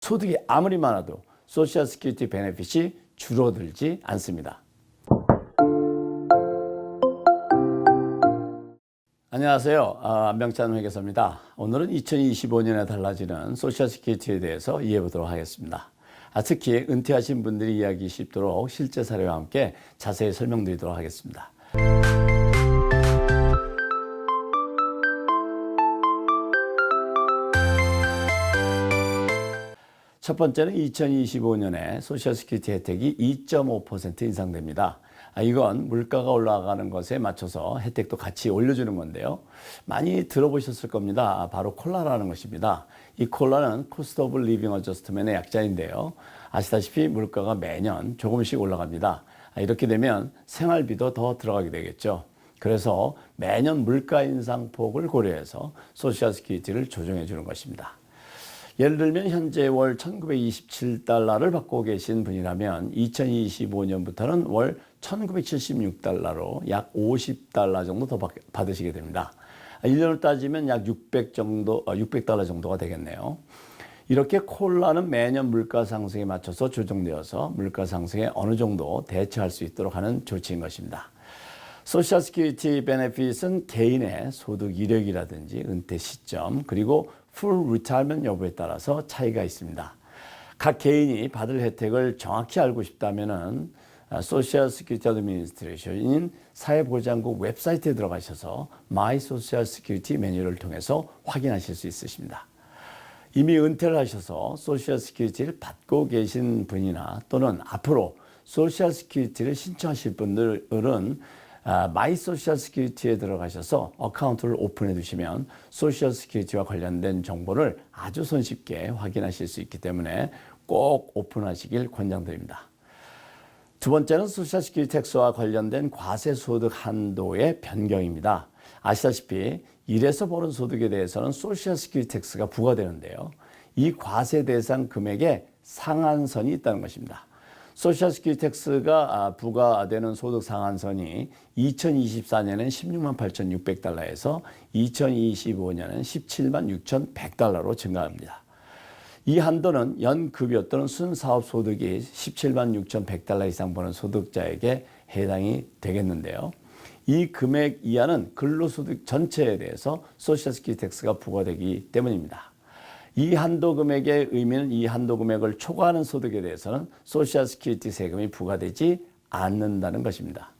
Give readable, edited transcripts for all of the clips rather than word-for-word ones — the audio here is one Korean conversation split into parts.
소득이 아무리 많아도 소셜 시큐리티 베네핏이 줄어들지 않습니다. 안녕하세요. 안병찬 회계사입니다. 오늘은 2025년에 달라지는 소셜 시큐리티에 대해서 이해해 보도록 하겠습니다. 특히 은퇴하신 분들이 이해하기 쉽도록 실제 사례와 함께 자세히 설명드리도록 하겠습니다. 첫 번째는 2025년에 소셜 시큐리티 혜택이 2.5% 인상됩니다. 이건 물가가 올라가는 것에 맞춰서 혜택도 같이 올려주는 건데요. 많이 들어보셨을 겁니다. 바로 콜라라는 것입니다. 이 콜라는 코스트 오브 리빙 어저스트먼의 약자인데요. 아시다시피 물가가 매년 조금씩 올라갑니다. 이렇게 되면 생활비도 더 들어가게 되겠죠. 그래서 매년 물가 인상폭을 고려해서 소셜 시큐리티를 조정해 주는 것입니다. 예를 들면 현재 월 1927달러를 받고 계신 분이라면 2025년부터는 월 1976달러로 약 50달러 정도 더 받으시게 됩니다. 1년을 따지면 약 600달러 정도가 되겠네요. 이렇게 콜라는 매년 물가 상승에 맞춰서 조정되어서 물가 상승에 어느 정도 대처할 수 있도록 하는 조치인 것입니다. 소셜 시큐리티 베네핏은 개인의 소득 이력이라든지 은퇴 시점 그리고 풀 리타이먼트 여부에 따라서 차이가 있습니다. 각 개인이 받을 혜택을 정확히 알고 싶다면은 소셜 시큐리티 어드미니스트레이션인 사회보장국 웹사이트에 들어가셔서 마이 소셜 시큐리티 매뉴얼을 통해서 확인하실 수 있으십니다. 이미 은퇴를 하셔서 소셜 시큐리티를 받고 계신 분이나 또는 앞으로 소셜 시큐리티를 신청하실 분들은 마이 소셜 시큐리티에 들어가셔서 어카운트를 오픈해 두시면 소셜 시큐리티와 관련된 정보를 아주 손쉽게 확인하실 수 있기 때문에 꼭 오픈하시길 권장드립니다. 두 번째는 소셜 시큐리티 텍스와 관련된 과세소득 한도의 변경입니다. 아시다시피 일에서 버는 소득에 대해서는 소셜 시큐리티 텍스가 부과되는데요. 이 과세 대상 금액에 상한선이 있다는 것입니다. 소셜 시큐리티 텍스가 부과되는 소득 상한선이 2024년엔 16만 8,600달러에서 2025년엔 17만 6,100달러로 증가합니다. 이 한도는 연급여 또는 순사업 소득이 17만 6,100달러 이상 버는 소득자에게 해당이 되겠는데요. 이 금액 이하는 근로소득 전체에 대해서 소셜 시큐리티 텍스가 부과되기 때문입니다. 이 한도 금액의 의미는 이 한도 금액을 초과하는 소득에 대해서는 소셜 시큐리티 세금이 부과되지 않는다는 것입니다.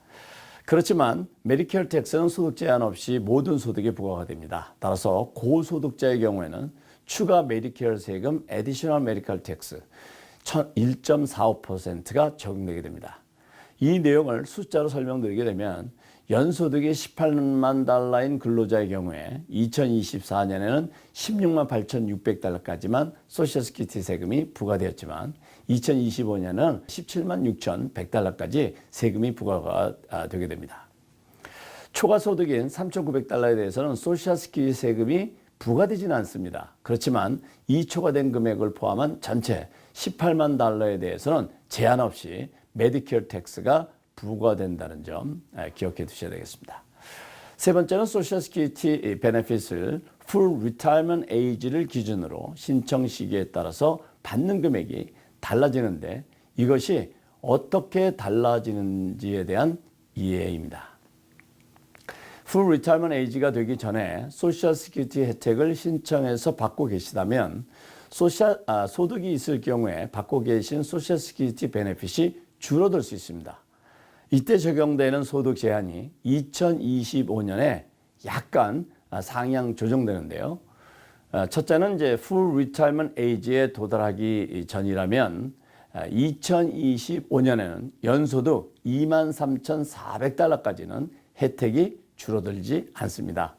그렇지만 메디케어 텍스는 소득 제한 없이 모든 소득에 부과가 됩니다. 따라서 고소득자의 경우에는 추가 메디케어 세금 에디셔널 메디컬 텍스 1.45%가 적용되게 됩니다. 이 내용을 숫자로 설명드리게 되면 연소득이 18만 달러인 근로자의 경우에 2024년에는 16만 8,600달러까지만 소셜 시큐리티 세금이 부과되었지만 2025년은 17만 6,100달러까지 세금이 부과가 되게 됩니다. 초과 소득인 3,900달러에 대해서는 소셜 시큐리티 세금이 부과되지는 않습니다. 그렇지만 이 초과된 금액을 포함한 전체 18만 달러에 대해서는 제한 없이 메디케어 텍스가 부과된다는 점 기억해 두셔야 되겠습니다. 세 번째는 소셜 시큐리티 베네핏을 풀 리타이먼트 에이지를 기준으로 신청 시기에 따라서 받는 금액이 달라지는데 이것이 어떻게 달라지는지에 대한 이해입니다. 풀 리타이먼트 에이지가 되기 전에 소셜 시큐리티 혜택을 신청해서 받고 계시다면 소득이 있을 경우에 받고 계신 소셜 시큐리티 베네핏이 줄어들 수 있습니다. 이때 적용되는 소득 제한이 2025년에 약간 상향 조정되는데요. 첫째는 이제 full retirement age에 도달하기 전이라면 2025년에는 연소득 23,400달러까지는 혜택이 줄어들지 않습니다.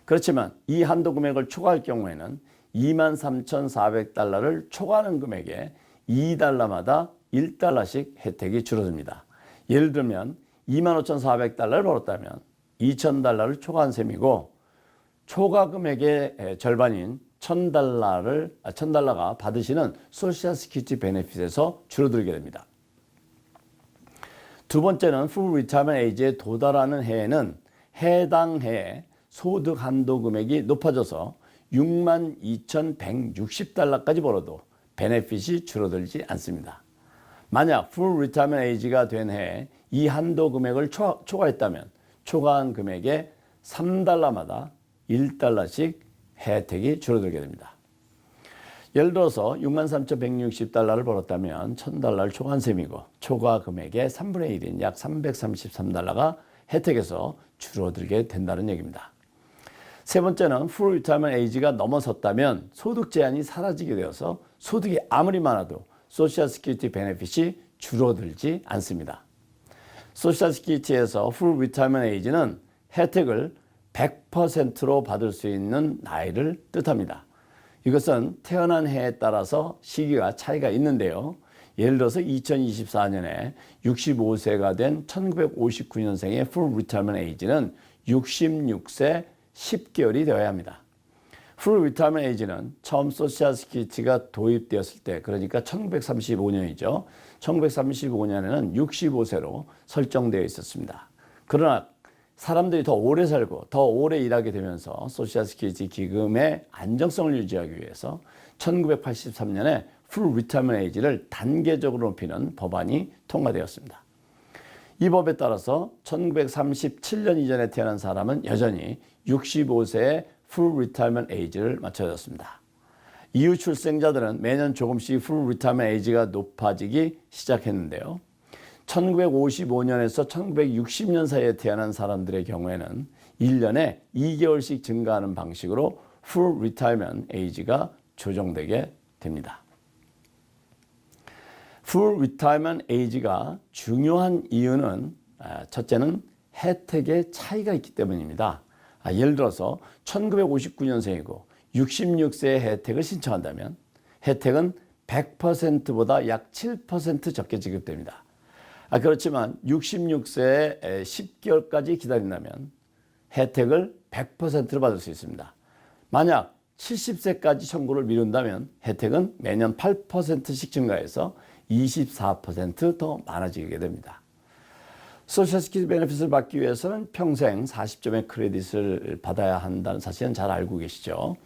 그렇지만 이 한도 금액을 초과할 경우에는 23,400달러를 초과하는 금액에 2달러마다 1달러씩 혜택이 줄어듭니다. 예를 들면 25,400달러를 벌었다면 2,000달러를 초과한 셈이고 초과 금액의 절반인 1,000달러가 받으시는 소셜 시큐리티 베네핏에서 줄어들게 됩니다. 두 번째는 풀 리타이먼트 에이지에 도달하는 해에는 해당 해에 소득 한도 금액이 높아져서 62,160달러까지 벌어도 베네핏이 줄어들지 않습니다. 만약 풀 리타이먼트 에이지가 된 해에 이 한도 금액을 초과했다면 초과한 금액의 3달러마다 1달러씩 혜택이 줄어들게 됩니다. 예를 들어서 63,160달러를 벌었다면 1,000달러를 초과한 셈이고 초과 금액의 3분의 1인 약 333달러가 혜택에서 줄어들게 된다는 얘기입니다. 세 번째는 풀 리타이먼트 에이지가 넘어섰다면 소득 제한이 사라지게 되어서 소득이 아무리 많아도 소셜 시큐리티 베네핏이 줄어들지 않습니다. 소셜 시큐리티에서 풀 리타이먼트 에이지는 혜택을 100%로 받을 수 있는 나이를 뜻합니다. 이것은 태어난 해에 따라서 시기가 차이가 있는데요. 예를 들어서 2024년에 65세가 된 1959년생의 풀 리타이먼트 에이지는 66세 10개월이 되어야 합니다. 풀 리타이먼트 에이지는 처음 소셜 시큐리티가 도입되었을 때, 그러니까 1935년이죠. 1935년에는 65세로 설정되어 있었습니다. 그러나 사람들이 더 오래 살고 더 오래 일하게 되면서 소셜 시큐리티 기금의 안정성을 유지하기 위해서 1983년에 풀 리타이먼트 에이지를 단계적으로 높이는 법안이 통과되었습니다. 이 법에 따라서 1937년 이전에 태어난 사람은 여전히 65세의 풀 리타이먼트 에이지를 맞춰졌습니다. 이후 출생자들은 매년 조금씩 풀 리타이먼트 에이지가 높아지기 시작했는데요. 1955년에서 1960년 사이에 태어난 사람들의 경우에는 1년에 2개월씩 증가하는 방식으로 풀 리타이먼트 에이지가 조정되게 됩니다. 풀 리타이먼트 에이지가 중요한 이유는 첫째는 혜택의 차이가 있기 때문입니다. 예를 들어서 1959년생이고 66세의 혜택을 신청한다면 혜택은 100%보다 약 7% 적게 지급됩니다. 그렇지만 66세에 10개월까지 기다린다면 혜택을 100%로 받을 수 있습니다. 만약 70세까지 청구를 미룬다면 혜택은 매년 8%씩 증가해서 24% 많아지게 됩니다. 소셜 시큐리티 베네핏을 받기 위해서는 평생 40점의 크레딧을 받아야 한다는 사실은 잘 알고 계시죠.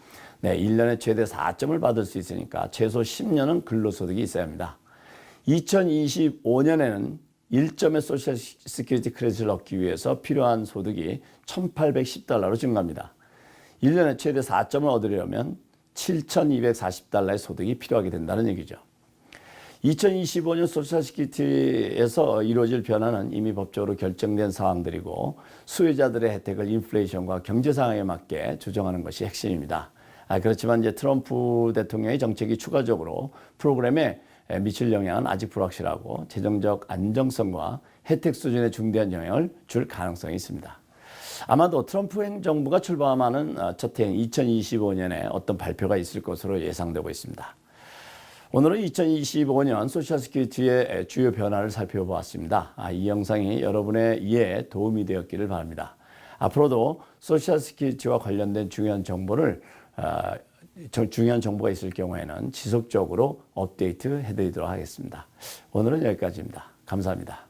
네, 1년에 최대 4점을 받을 수 있으니까 최소 10년은 근로소득이 있어야 합니다. 2025년에는 1점의 소셜 시큐리티 크레딧을 얻기 위해서 필요한 소득이 1,810달러로 증가합니다. 1년에 최대 4점을 얻으려면 7,240달러의 소득이 필요하게 된다는 얘기죠. 2025년 소셜 시큐리티에서 이루어질 변화는 이미 법적으로 결정된 사항들이고 수혜자들의 혜택을 인플레이션과 경제 상황에 맞게 조정하는 것이 핵심입니다. 그렇지만 이제 트럼프 대통령의 정책이 추가적으로 프로그램에 미칠 영향은 아직 불확실하고 재정적 안정성과 혜택 수준에 중대한 영향을 줄 가능성이 있습니다. 아마도 트럼프 행정부가 출범하는 첫 해인 2025년에 어떤 발표가 있을 것으로 예상되고 있습니다. 오늘은 2025년 소셜 시큐리티의 주요 변화를 살펴보았습니다. 이 영상이 여러분의 이해에 도움이 되었기를 바랍니다. 앞으로도 소셜 시큐리티와 관련된 중요한 정보가 있을 경우에는 지속적으로 업데이트 해드리도록 하겠습니다. 오늘은 여기까지입니다. 감사합니다.